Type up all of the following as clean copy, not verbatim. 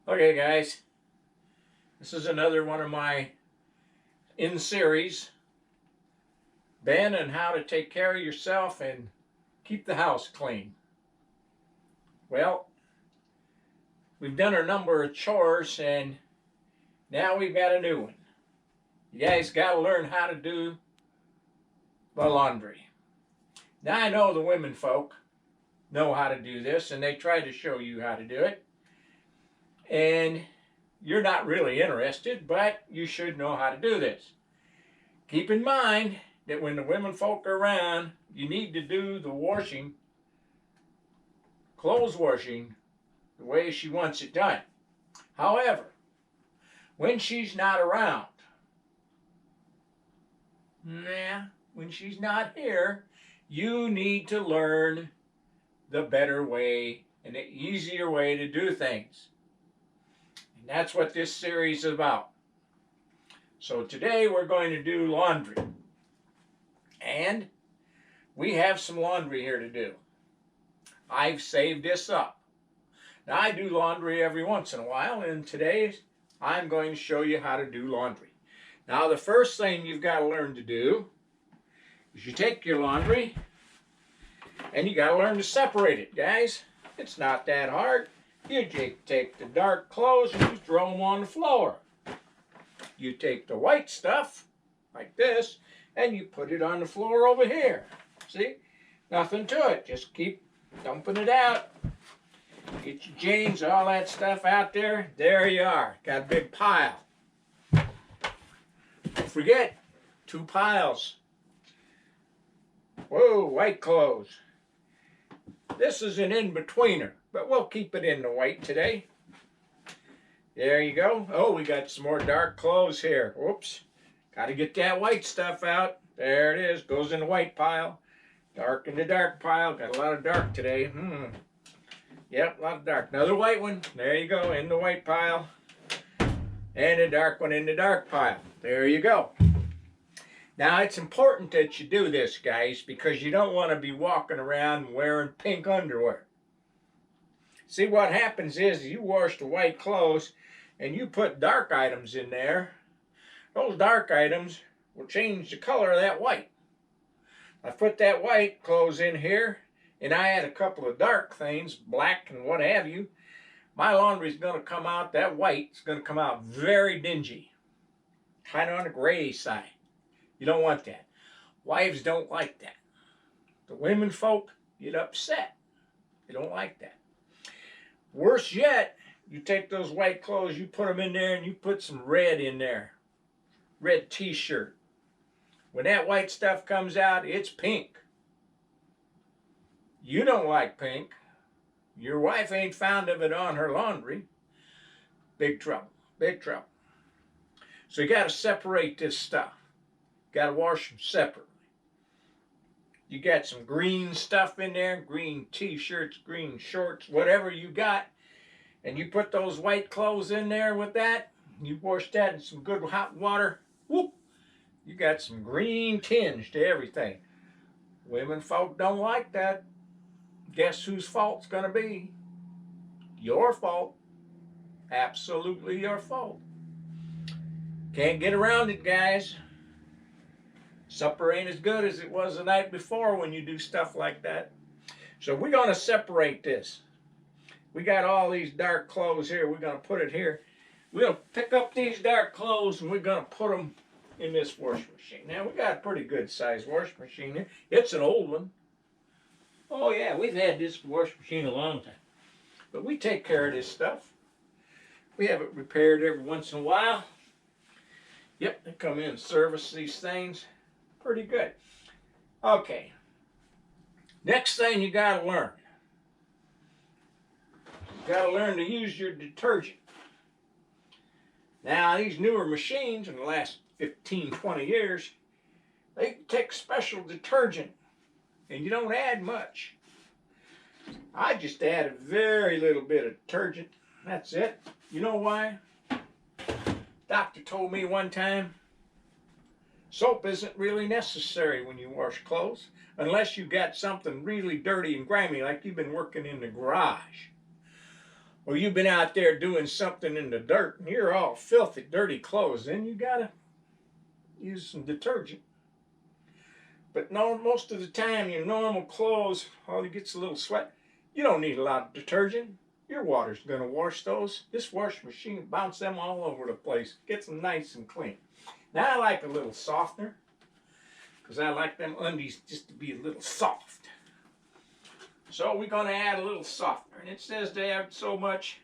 Okay guys, this is another one of my in-series, Ben and how to take care of yourself and keep the house clean. Well, we've done a number of chores and now we've got a new one. You guys got to learn how to do the laundry. Now I know the women folk know how to do this and they try to show you how to do it. And you're not really interested, but you should know how to do this. Keep in mind that when the women folk are around, you need to do the washing, clothes washing, the way she wants it done. However, when she's not around, when she's not here, you need to learn the better way and the easier way to do things. And that's what this series is about. So today we're going to do laundry. And we have some laundry here to do. I've saved this up. Now I do laundry every once in a while, and today I'm going to show you how to do laundry. Now the first thing you've got to learn to do is you take your laundry and you got to learn to separate it, guys. It's not that hard. You take the dark clothes and you throw them on the floor. You take the white stuff, like this, and you put it on the floor over here. See? Nothing to it. Just keep dumping it out. Get your jeans, all that stuff out there. There you are. Got a big pile. Don't forget, 2 piles. Whoa, white clothes. This is an in-betweener, but we'll keep it in the white today. There you go. Oh, we got some more dark clothes here. Whoops. Got to get that white stuff out. There it is. Goes in the white pile. Dark in the dark pile. Got a lot of dark today. Yep, a lot of dark. Another white one. There you go. In the white pile. And a dark one in the dark pile. There you go. Now, it's important that you do this, guys, because you don't want to be walking around wearing pink underwear. See, what happens is you wash the white clothes and you put dark items in there. Those dark items will change the color of that white. I put that white clothes in here and I add a couple of dark things, black and what have you. My laundry is going to come out, that white is going to come out very dingy. Kind of on the gray side. You don't want that. Wives don't like that. The women folk get upset. They don't like that. Worse yet, you take those white clothes, you put them in there, and you put some red in there. Red t-shirt. When that white stuff comes out, it's pink. You don't like pink. Your wife ain't fond of it on her laundry. Big trouble. Big trouble. So you got to separate this stuff. Got to wash them separately. You got some green stuff in there, green t-shirts, green shorts, whatever you got, and you put those white clothes in there with that, you wash that in some good hot water, whoop, you got some green tinge to everything. Women folk don't like that. Guess whose fault's going to be? Your fault. Absolutely your fault. Can't get around it, guys. Supper ain't as good as it was the night before when you do stuff like that. So we're going to separate this. We got all these dark clothes here. We're going to put it here. We'll pick up these dark clothes and we're going to put them in this washing machine. Now, we got a pretty good sized washing machine here. It's an old one. Oh, yeah, we've had this washing machine a long time. But we take care of this stuff. We have it repaired every once in a while. Yep, they come in and service these things. Pretty good. Okay. Next thing you got to learn. You got to learn to use your detergent. Now, these newer machines in the last 15, 20 years, they take special detergent and you don't add much. I just add a very little bit of detergent. That's it. You know why? Doctor told me one time, soap isn't really necessary when you wash clothes unless you got something really dirty and grimy like you've been working in the garage. or you've been out there doing something in the dirt and you're all filthy, dirty clothes, then you gotta use some detergent. But no, most of the time, your normal clothes, all it gets a little sweat. You don't need a lot of detergent. Your water's gonna wash those. This washing machine bounce them all over the place, gets them nice and clean. Now I like a little softener, because I like them undies just to be a little soft. So we're gonna add a little softener, and it says they have so much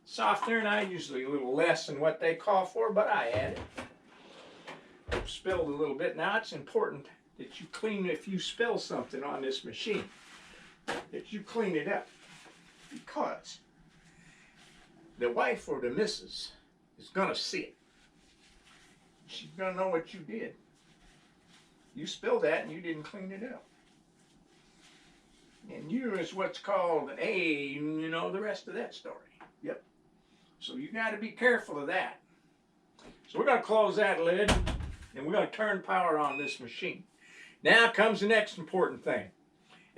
softener, and I usually a little less than what they call for, but I add it. I've spilled a little bit. Now it's important that you clean, if you spill something on this machine, that you clean it up, because the wife or the missus is gonna see it. She's gonna know what you did. You spilled that and you didn't clean it up. And you is what's called an A, you know the rest of that story. Yep. So you gotta be careful of that. So we're gonna close that lid and we're gonna turn power on this machine. Now comes the next important thing.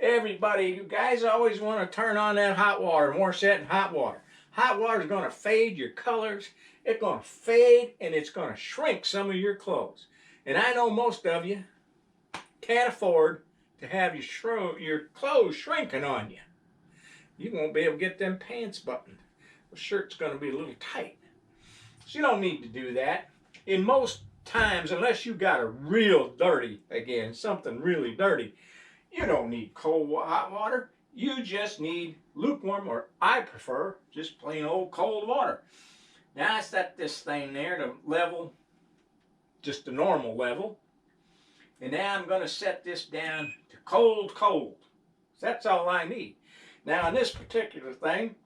Everybody, you guys always want to turn on that hot water and wash that in hot water. Hot water is going to fade your colors. It's going to fade and it's going to shrink some of your clothes. And I know most of you can't afford to have your clothes shrinking on you. You won't be able to get them pants buttoned. The shirt's going to be a little tight. So you don't need to do that. In most times, unless you got a real dirty, again, something really dirty, you don't need hot water. You just need lukewarm, or I prefer just plain old cold water. Now I set this thing there to level, just the normal level. And now I'm going to set this down to cold, cold. That's all I need. Now in this particular thing,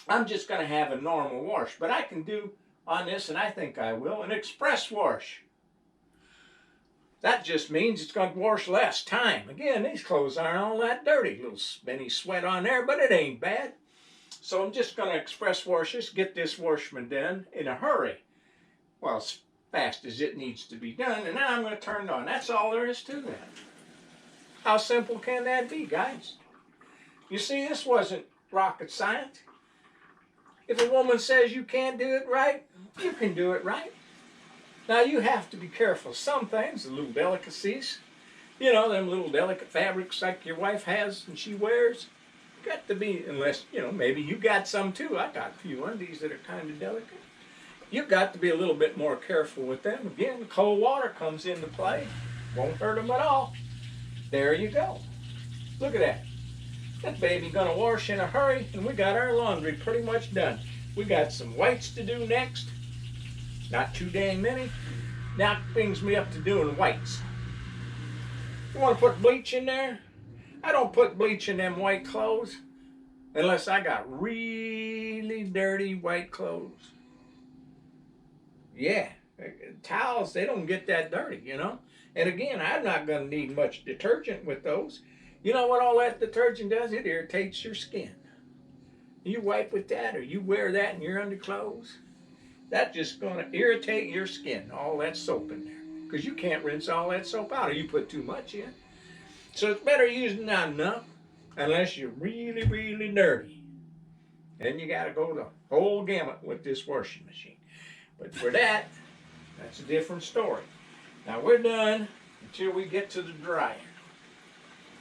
I'm just going to have a normal wash. But I can do on this, and I think I will, an express wash. That just means it's going to wash less time. Again, these clothes aren't all that dirty. A little spinny sweat on there, but it ain't bad. So I'm just going to express wash this, get this washment done in a hurry. Well, as fast as it needs to be done. And now I'm going to turn it on. That's all there is to that. How simple can that be, guys? You see, this wasn't rocket science. If a woman says you can't do it right, you can do it right. Now you have to be careful. Some things, the little delicacies, you know, them little delicate fabrics like your wife has and she wears, got to be, unless, you know, maybe you got some too. I got a few undies that are kind of delicate. You've got to be a little bit more careful with them. Again, the cold water comes into play. Won't hurt them at all. There you go. Look at that. That baby gonna wash in a hurry, and we got our laundry pretty much done. We got some whites to do next. Not too dang many. Now it brings me up to doing whites. You want to put bleach in there? I don't put bleach in them white clothes unless I got really dirty white clothes. Yeah, towels, they don't get that dirty, you know. And again, I'm not going to need much detergent with those. You know what all that detergent does? It irritates your skin. You wipe with that or you wear that in your underclothes, that's just going to irritate your skin, all that soap in there. Because you can't rinse all that soap out or you put too much in. So it's better using not enough unless you're really, really dirty. Then you got to go the whole gamut with this washing machine. But for that, that's a different story. Now we're done until we get to the dryer.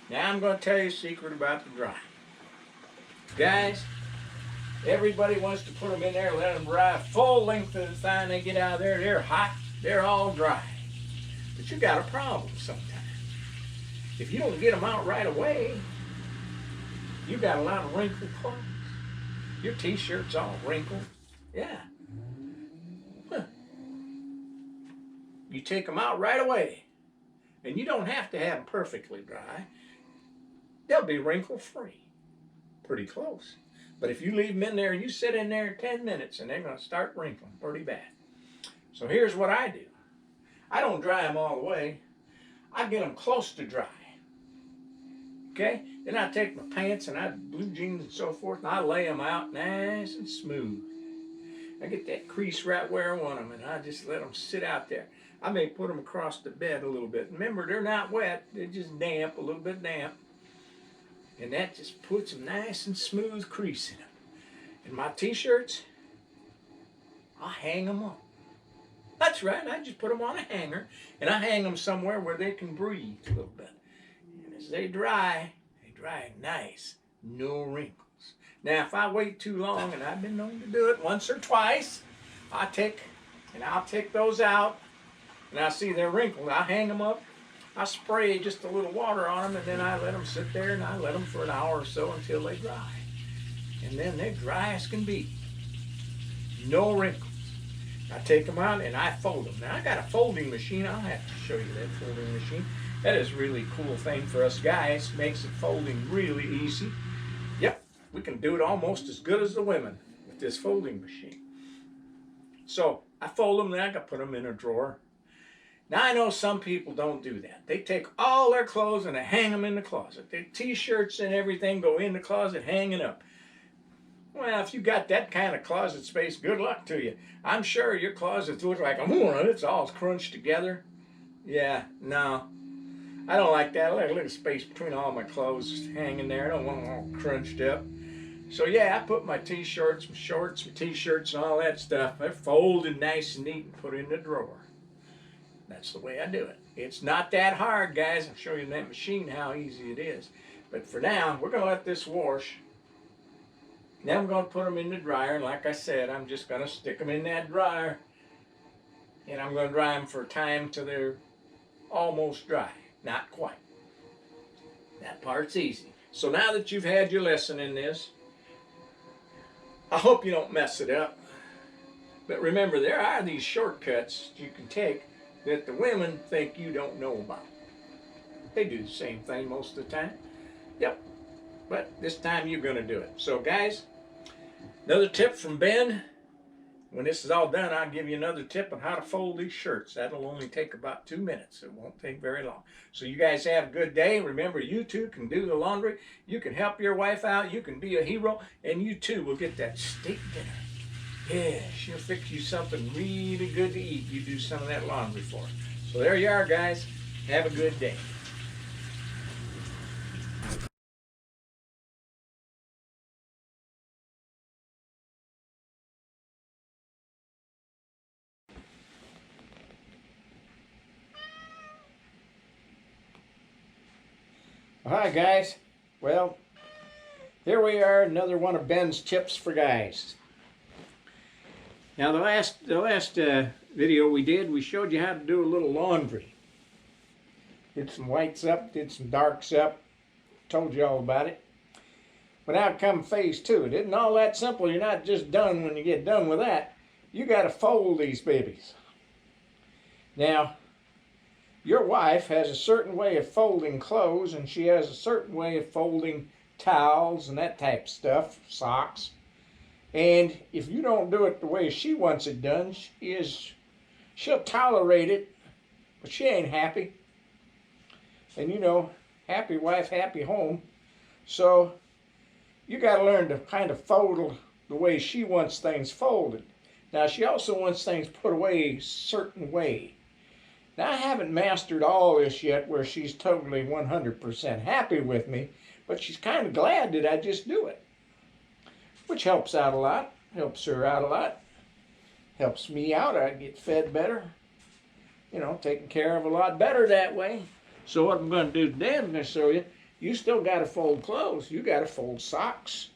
Now I'm going to tell you a secret about the dryer. Guys, everybody wants to put them in there, let them dry full length of the time they get out of there. They're hot, they're all dry. But you got a problem sometimes. If you don't get them out right away, you got a lot of wrinkled clothes. Your t-shirt's all wrinkled. Yeah. Huh. You take them out right away. And you don't have to have them perfectly dry. They'll be wrinkle free. Pretty close. But if you leave them in there, you sit in there 10 minutes and they're going to start wrinkling pretty bad. So here's what I do. I don't dry them all the way. I get them close to dry. Okay? Then I take my pants and blue jeans and so forth, and I lay them out nice and smooth. I get that crease right where I want them, and I just let them sit out there. I may put them across the bed a little bit. Remember, they're not wet. They're just damp, a little bit damp. And that just puts a nice and smooth crease in them. And my t-shirts, I hang them up. That's right, I just put them on a hanger, and I hang them somewhere where they can breathe a little bit. And as they dry nice, no wrinkles. Now, if I wait too long, and I've been known to do it once or twice, I'll take those out, and I see they're wrinkled. I hang them up, I spray just a little water on them, and then I let them sit there, and I let them for an hour or so until they dry. And then they're dry as can be. No wrinkles. I take them out and I fold them. Now I got a folding machine. I'll have to show you that folding machine. That is really a cool thing for us guys. Makes it folding really easy. Yep, we can do it almost as good as the women with this folding machine. So I fold them, then I can put them in a drawer. Now I know some people don't do that. They take all their clothes and they hang them in the closet. Their t-shirts and everything go in the closet hanging up. Well, if you got that kind of closet space, good luck to you. I'm sure your closet looks like it's all crunched together. Yeah, no. I don't like that. I like a little space between all my clothes hanging there. I don't want them all crunched up. So yeah, I put my t-shirts, my shorts, my t-shirts and all that stuff. They're folded nice and neat and put in the drawer. That's the way I do it. It's not that hard, guys. I'll show you in that machine how easy it is. But for now, we're going to let this wash. Now I'm going to put them in the dryer, and like I said, I'm just going to stick them in that dryer, and I'm going to dry them for a time till they're almost dry. Not quite. That part's easy. So now that you've had your lesson in this, I hope you don't mess it up. But remember, there are these shortcuts you can take that the women think you don't know about. They do the same thing most of the time. Yep. But this time you're going to do it. So guys, another tip from Ben. When this is all done, I'll give you another tip on how to fold these shirts. That'll only take about 2 minutes. It won't take very long. So you guys have a good day. Remember, you too can do the laundry. You can help your wife out. You can be a hero. And you too will get that steak dinner. Yeah, she'll fix you something really good to eat. You do some of that laundry for her. So there you are, guys. Have a good day. Hi guys. Well, here we are, another one of Ben's tips for guys. Now the last video we did, we showed you how to do a little laundry. Did some whites up, did some darks up, told you all about it. But now come phase 2. It isn't all that simple. You're not just done when you get done with that. You got to fold these babies. Now, your wife has a certain way of folding clothes, and she has a certain way of folding towels and that type of stuff, socks. And if you don't do it the way she wants it done, she'll tolerate it, but she ain't happy. And you know, happy wife, happy home. So you got to learn to kind of fold the way she wants things folded. Now, she also wants things put away a certain way. Now, I haven't mastered all this yet where she's totally 100% happy with me, but she's kind of glad that I just do it, which helps out a lot, helps her out a lot, helps me out. I get fed better, you know, taken care of a lot better that way. So what I'm going to do today, I'm going to show you, you still got to fold clothes. You got to fold socks.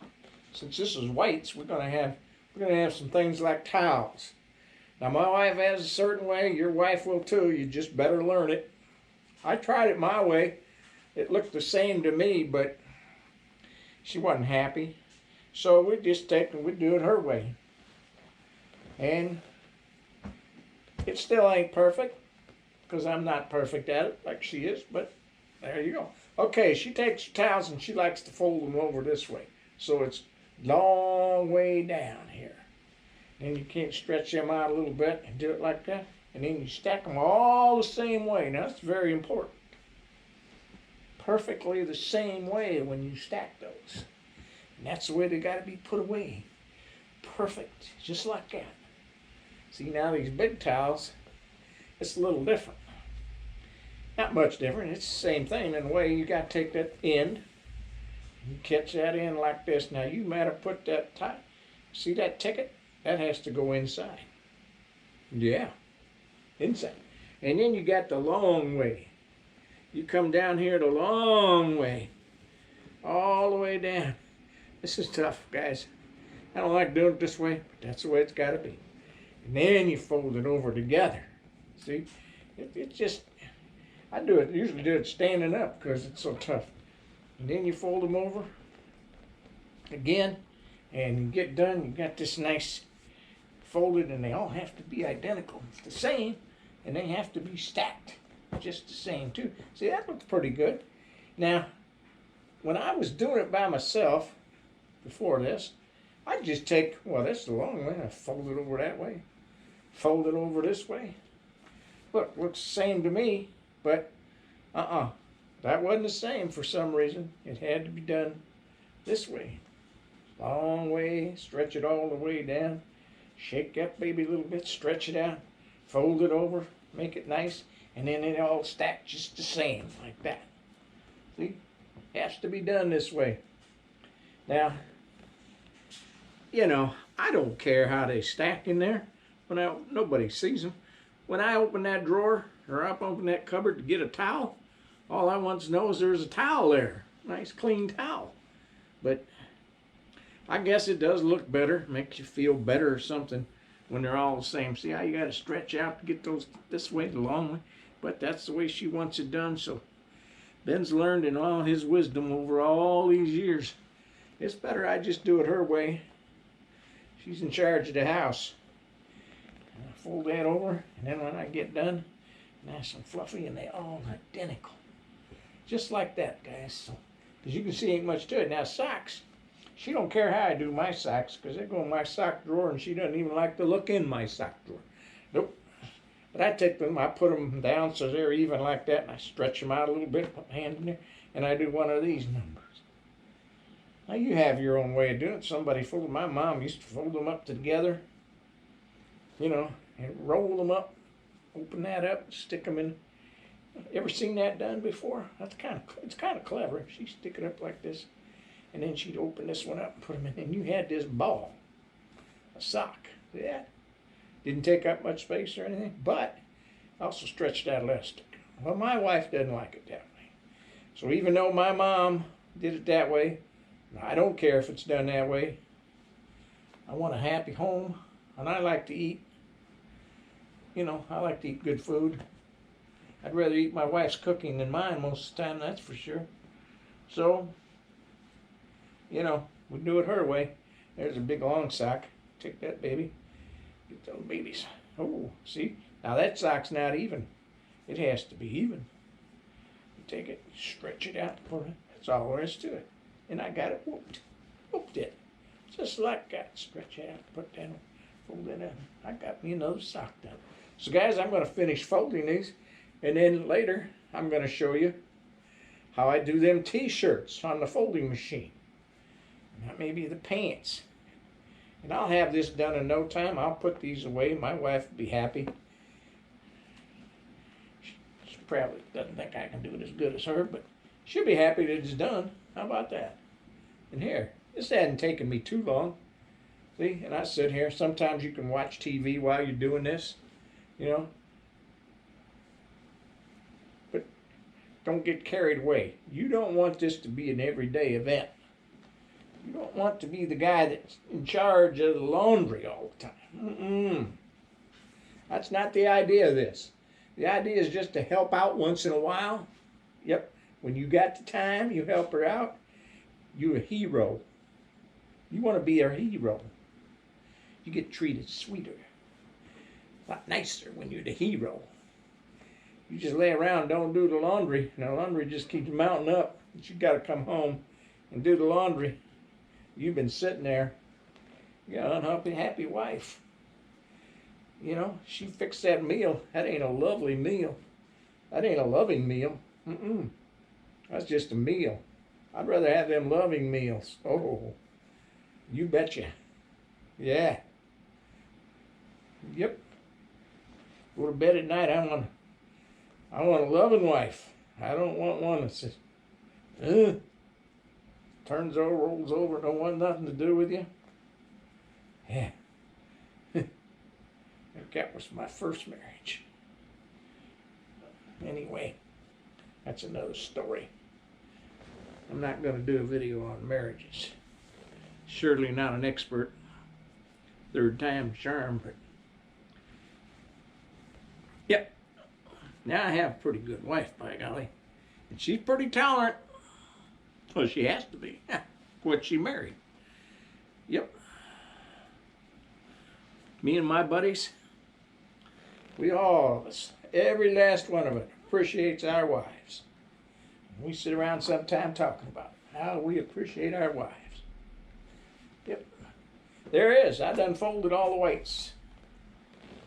Since this is whites, we're going to have some things like towels. Now, my wife has a certain way. Your wife will too. You just better learn it. I tried it my way. It looked the same to me, but she wasn't happy. So we just we do it her way. And it still ain't perfect, because I'm not perfect at it like she is, but there you go. Okay, she takes her towels and she likes to fold them over this way. So it's long way down here. Then you can't stretch them out a little bit and do it like that. And then you stack them all the same way. Now, that's very important. Perfectly the same way when you stack those. And that's the way they got to be put away. Perfect, just like that. See, now these big towels, it's a little different. Not much different. It's the same thing in a way. You got to take that end. You catch that end like this. Now, you might have put that See that ticket? That has to go inside. Yeah, inside. And then you got the long way. You come down here the long way, all the way down. This is tough, guys. I don't like doing it this way, but that's the way it's got to be. And then you fold it over together. See, it's just, I usually do it standing up because it's so tough. And then you fold them over again, and you get done. You got this nice folded, and they all have to be identical. It's the same, and they have to be stacked just the same too. See, that looks pretty good. Now, when I was doing it by myself before this, I'd just take, well, that's the long way. I fold it over that way, fold it over this way. Look, looks the same to me, but that wasn't the same for some reason. It had to be done this way. Long way, stretch it all the way down. Shake that baby a little bit, stretch it out, fold it over, make it nice, and then it all stacked just the same, like that. See? Has to be done this way. Now, you know, I don't care how they stack in there. Nobody sees them. When I open that drawer, or I open that cupboard to get a towel, all I want to know is there's a towel there. Nice clean towel. But I guess it does look better, makes you feel better or something when they're all the same. See how you got to stretch out to get those this way, the long way? But that's the way she wants it done. So Ben's learned in all his wisdom over all these years. It's better I just do it her way. She's in charge of the house. I fold that over, and then when I get done, nice and fluffy, and they all identical. Just like that, guys. So, as you can see, ain't much to it. Now, socks. She don't care how I do my socks, because they go in my sock drawer, and she doesn't even like to look in my sock drawer. Nope. But I take them, I put them down so they're even like that, and I stretch them out a little bit, put my hand in there, and I do one of these numbers. Now, you have your own way of doing it. Somebody folded, my mom used to fold them up together, you know, and roll them up, open that up, stick them in. Ever seen that done before? It's kind of clever. She'd stick it up like this, and then she'd open this one up and put them in, and you had this ball, a sock. See that? Didn't take up much space or anything, but also stretched out elastic. Well, my wife doesn't like it that way. So even though my mom did it that way, I don't care if it's done that way. I want a happy home, and I like to eat. You know, I like to eat good food. I'd rather eat my wife's cooking than mine most of the time, that's for sure. So, you know, we do it her way. There's a big long sock. Take that, baby. Get those babies. Oh, see? Now that sock's not even. It has to be even. You take it, stretch it out, put it. That's all there is to it. And I got it whooped. Whooped it. Just like that. Stretch it out, put that on, fold it in. I got me another sock done. So guys, I'm going to finish folding these. And then later, I'm going to show you how I do them t-shirts on the folding machine. Now maybe the pants. And I'll have this done in no time. I'll put these away. My wife will be happy. She probably doesn't think I can do it as good as her, but she'll be happy that it's done. How about that? And here, this hadn't taken me too long. See, and I sit here. Sometimes you can watch TV while you're doing this, you know. But don't get carried away. You don't want this to be an everyday event. You don't want to be the guy that's in charge of the laundry all the time. That's not the idea of this. The idea is just to help out once in a while. Yep. When you got the time, you help her out. You're a hero. You want to be a hero. You get treated sweeter. A lot nicer when you're the hero. You just lay around and don't do the laundry. Now, laundry just keeps mounting up. But you got to come home and do the laundry. You've been sitting there. You got an unhappy wife. You know, she fixed that meal. That ain't a lovely meal. That ain't a loving meal. That's just a meal. I'd rather have them loving meals. Oh, you betcha. Yeah. Yep. Go to bed at night. I want a loving wife. I don't want one that says, turns over, rolls over, don't want nothing to do with you. Yeah. That was my first marriage. Anyway, that's another story. I'm not going to do a video on marriages. Surely not an expert. Third time's charm, but yep. Now I have a pretty good wife, by golly. And she's pretty tolerant. Well, she has to be. What she married. Yep. Me and my buddies, we all of us, every last one of us, appreciates our wives. We sit around sometime talking about how we appreciate our wives. Yep. There it is. I done folded all the weights.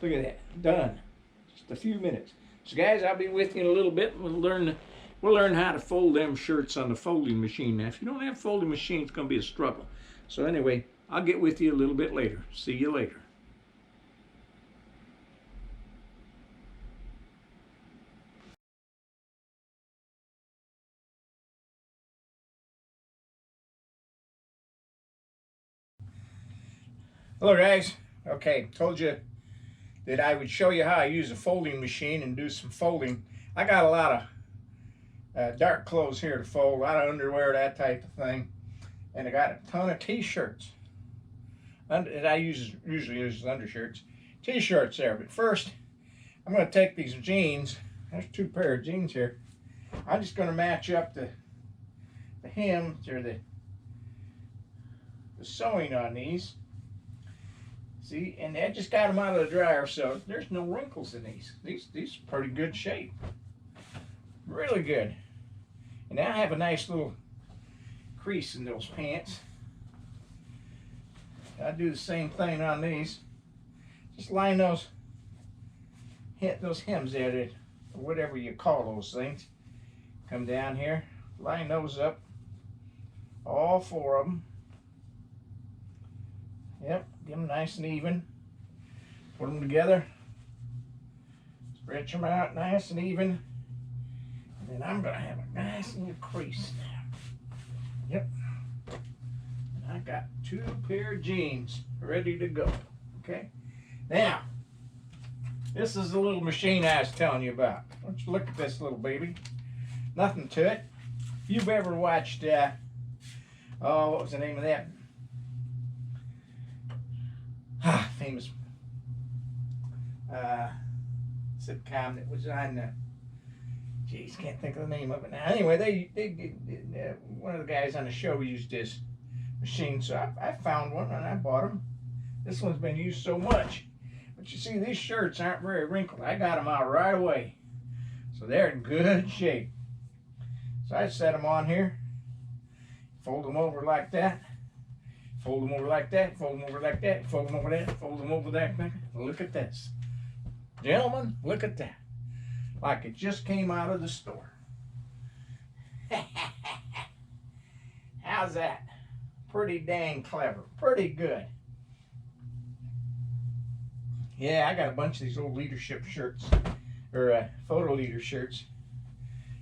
Look at that. Done. Just a few minutes. So guys, I'll be with you in a little bit. We'll learn how to fold them shirts on the folding machine. Now, if you don't have a folding machine, it's going to be a struggle. So anyway, I'll get with you a little bit later. See you later. Hello guys. Okay, told you that I would show you how I use a folding machine and do some folding. I got a lot of dark clothes here to fold, a lot of underwear, that type of thing. And I got a ton of t-shirts. And I usually use undershirts. T-shirts there, but first I'm going to take these jeans. There's two pair of jeans here. I'm just going to match up the hems or the sewing on these. See, and I just got them out of the dryer, so there's no wrinkles in these. These are pretty good shape. Really good. And now I have a nice little crease in those pants. I do the same thing on these. Just line those hems there, or whatever you call those things. Come down here, line those up. All four of them. Yep, get them nice and even. Put them together. Stretch them out nice and even. And then I'm going to have a nice little crease there. Yep. And I got two pair of jeans ready to go. Okay. Now, this is the little machine I was telling you about. Why don't you look at this little baby? Nothing to it. If you've ever watched, what was the name of that? Famous sitcom that was on geez, can't think of the name of it now. Anyway, they one of the guys on the show used this machine, so I found one and I bought them. This one's been used so much, but you see, these shirts aren't very wrinkled. I got them out right away, so they're in good shape. So I set them on here, fold them over like that. Fold them over like that, fold them over like that, fold them over that, fold them over that. Look at this. Gentlemen, look at that. Like it just came out of the store. How's that? Pretty dang clever. Pretty good. Yeah, I got a bunch of these old leadership shirts, or photo leader shirts,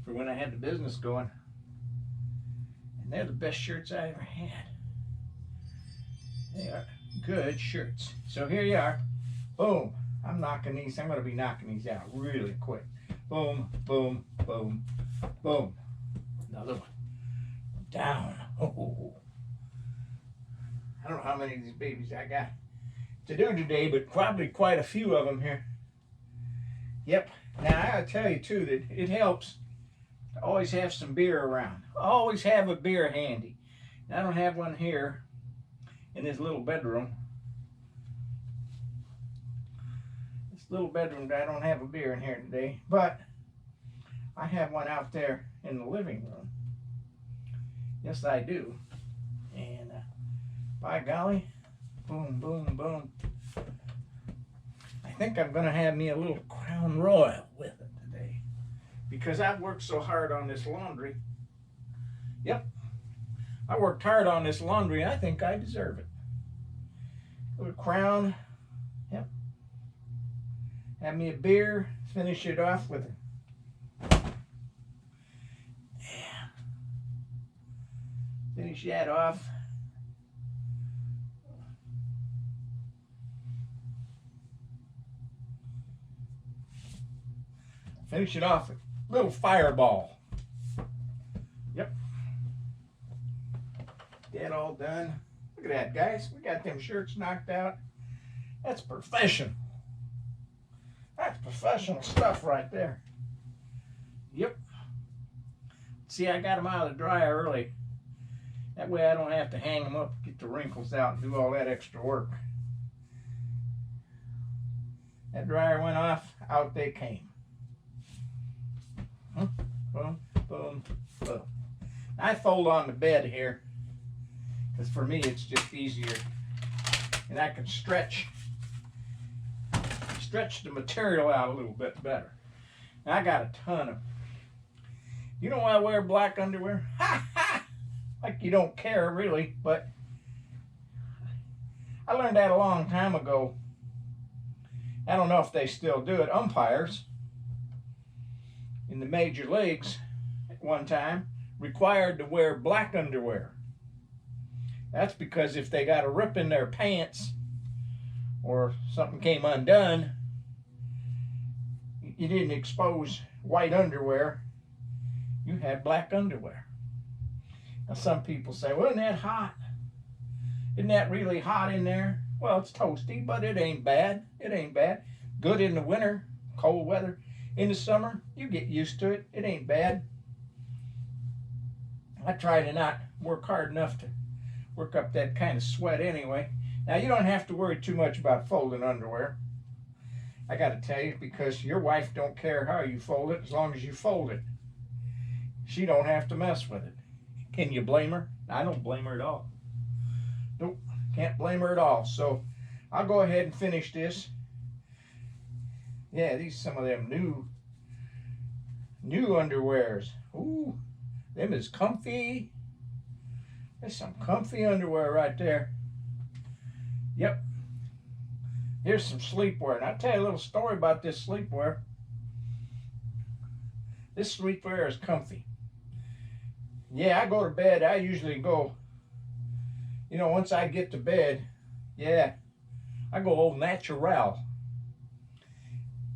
for when I had the business going. And they're the best shirts I ever had. They are good shirts. So here you are. Boom. I'm going to be knocking these out really quick. Boom, boom, boom, boom. Another one. Down. Oh. I don't know how many of these babies I got to do today, but probably quite a few of them here. Yep. Now, I gotta tell you, too, that it helps to always have some beer around. Always have a beer handy. Now, I don't have one here in this little bedroom. This little bedroom, I don't have a beer in here today, but I have one out there in the living room. Yes, I do. And by golly, boom, boom, boom. I think I'm going to have me a little Crown Royal with it today, because I've worked so hard on this laundry. Yep. I worked hard on this laundry. I think I deserve it. A little Crown. Yep. Have me a beer. Finish it off with it. Yeah. Finish that off. Finish it off with a little fireball. Yep. That all done. Look at that, guys. We got them shirts knocked out. That's professional. That's professional stuff right there. Yep. See, I got them out of the dryer early. That way I don't have to hang them up, get the wrinkles out, and do all that extra work. That dryer went off, out they came. Boom, boom, boom. I fold on the bed here, because for me it's just easier. And I can stretch the material out a little bit better. And I got a ton of. You know why I wear black underwear? Ha ha! Like you don't care really, but I learned that a long time ago. I don't know if they still do it. Umpires in the major leagues at one time required to wear black underwear. That's because if they got a rip in their pants or something came undone, you didn't expose white underwear, you had black underwear. Now some people say, well, isn't that hot? Isn't that really hot in there? Well, it's toasty, but it ain't bad. It ain't bad. Good in the winter, cold weather. In the summer, you get used to it. It ain't bad. I try to not work hard enough to work up that kind of sweat anyway. Now, you don't have to worry too much about folding underwear. I got to tell you, because your wife don't care how you fold it as long as you fold it. She don't have to mess with it. Can you blame her? I don't blame her at all. Nope, can't blame her at all. So I'll go ahead and finish this. Yeah, these some of them new underwears. Ooh, them is comfy. There's some comfy underwear right there. Yep. Here's some sleepwear. And I'll tell you a little story about this sleepwear. This sleepwear is comfy. Yeah, I go to bed. I usually go, once I get to bed, yeah, I go old natural.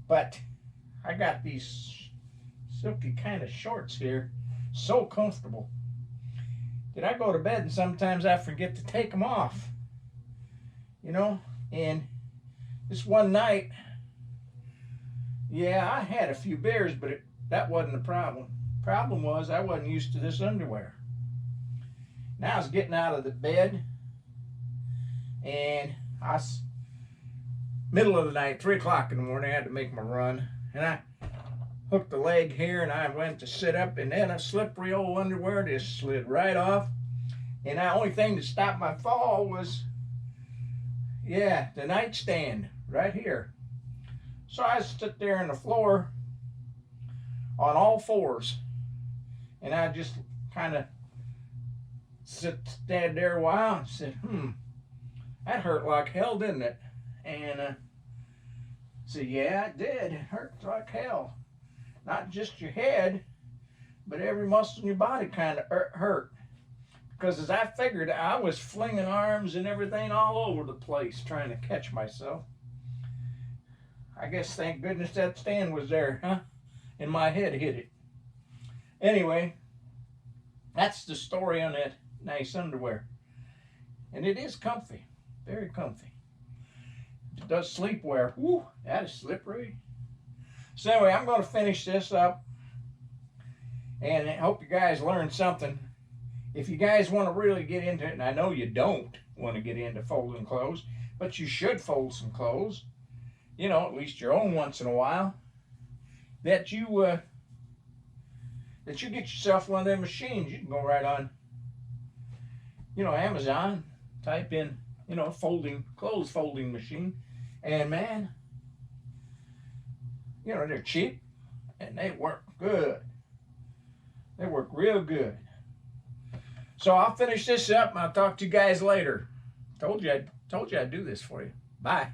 But I got these silky kind of shorts here, so comfortable that I go to bed and sometimes I forget to take them off. And this one night, yeah, I had a few beers, but that wasn't the problem. Problem was I wasn't used to this underwear. Now I was getting out of the bed, and middle of the night, 3 o'clock in the morning, I had to make my run, and I hooked the leg here, and I went to sit up, and then a slippery old underwear just slid right off, and the only thing that stopped my fall was, yeah, the nightstand right here. So I stood there on the floor on all fours, and I just kind of stand there a while and said, that hurt like hell, didn't it? And said, yeah, it did. It hurt like hell. Not just your head, but every muscle in your body kind of hurt. Because as I figured, I was flinging arms and everything all over the place trying to catch myself. I guess thank goodness that stand was there, huh? And my head hit it. Anyway, that's the story on that nice underwear. And it is comfy, very comfy. It does sleepwear. Woo, that is slippery. So anyway, I'm going to finish this up. And I hope you guys learned something. If you guys want to really get into it, and I know you don't want to get into folding clothes, but you should fold some clothes. At least your own once in a while. That you get yourself one of them machines. You can go right on, Amazon, type in, clothes folding machine, and man, they're cheap and they work good. They work real good. So I'll finish this up and I'll talk to you guys later. Told you I'd do this for you. Bye.